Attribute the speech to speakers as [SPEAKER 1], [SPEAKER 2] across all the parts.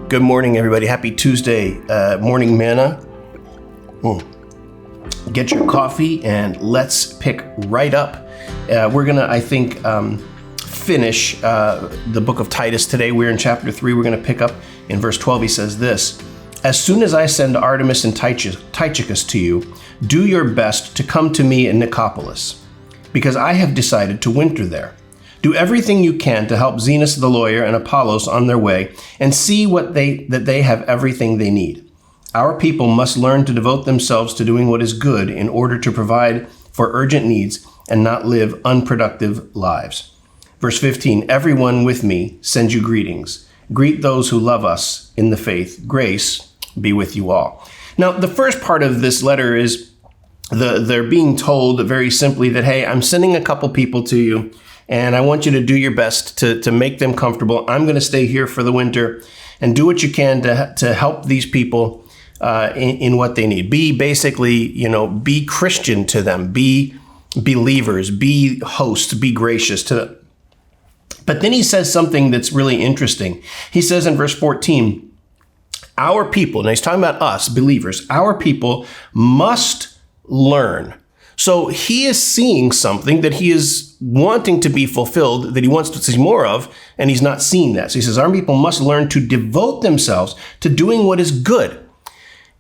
[SPEAKER 1] Good morning, everybody. Happy Tuesday, Morning Manna. Get your coffee and let's pick right up. We're going to, I think, finish the book of Titus today. We're in chapter 3. We're going to pick up in verse 12. He says this: "As soon as I send Artemis and Tychicus to you, do your best to come to me in Nicopolis, because I have decided to winter there. Do everything you can to help Zenas the lawyer and Apollos on their way, and see that they have everything they need. Our people must learn to devote themselves to doing what is good in order to provide for urgent needs and not live unproductive lives." Verse 15, "Everyone with me sends you greetings. Greet those who love us in the faith. Grace be with you all." Now, the first part of this letter is they're being told very simply that, hey, I'm sending a couple people to you, and I want you to do your best to make them comfortable. I'm going to stay here for the winter, and do what you can to help these people in what they need. Be basically, be Christian to them. Be believers. Be hosts. Be gracious to them. But then he says something that's really interesting. He says in verse 14, our people, now he's talking about us, believers, our people must learn. So he is seeing something that he is wanting to be fulfilled, that he wants to see more of, and he's not seeing that. So he says, our people must learn to devote themselves to doing what is good.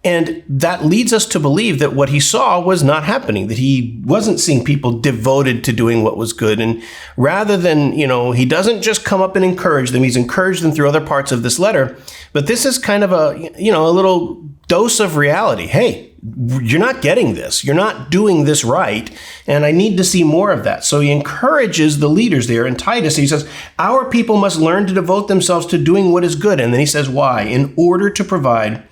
[SPEAKER 1] And that leads us to believe that what he saw was not happening, that he wasn't seeing people devoted to doing what was good. And rather than, he doesn't just come up and encourage them, he's encouraged them through other parts of this letter. But this is kind of a little dose of reality. Hey, you're not getting this. You're not doing this right. And I need to see more of that. So he encourages the leaders there in Titus. He says, our people must learn to devote themselves to doing what is good. And then he says, why? In order to provide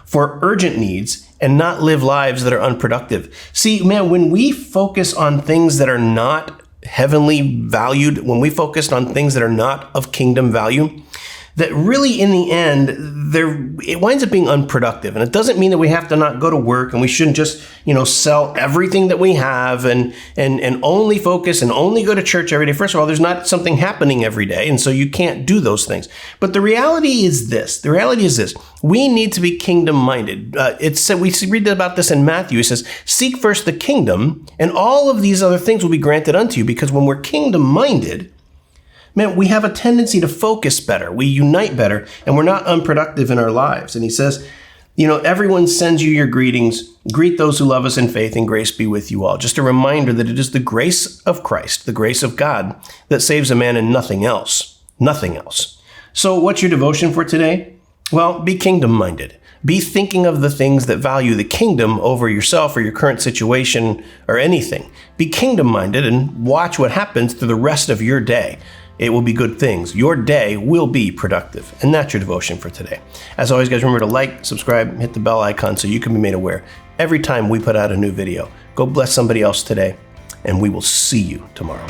[SPEAKER 1] for urgent needs and not live lives that are unproductive. See, man, when we focus on things that are not heavenly valued, when we focus on things that are not of kingdom value, that really in the end, it winds up being unproductive. And it doesn't mean that we have to not go to work and we shouldn't just, sell everything that we have and only focus and only go to church every day. First of all, there's not something happening every day. And so you can't do those things. But the reality is this. We need to be kingdom minded. We read about this in Matthew. It says, seek first the kingdom and all of these other things will be granted unto you. Because when we're kingdom minded, man, we have a tendency to focus better. We unite better, and we're not unproductive in our lives. And he says, everyone sends you your greetings. Greet those who love us in faith, and grace be with you all. Just a reminder that it is the grace of Christ, the grace of God, that saves a man and nothing else. Nothing else. So what's your devotion for today? Well, be kingdom-minded. Be thinking of the things that value the kingdom over yourself or your current situation or anything. Be kingdom-minded and watch what happens through the rest of your day. It will be good things. Your day will be productive. And that's your devotion for today. As always, guys, remember to like, subscribe, hit the bell icon so you can be made aware every time we put out a new video. Go bless somebody else today, and we will see you tomorrow.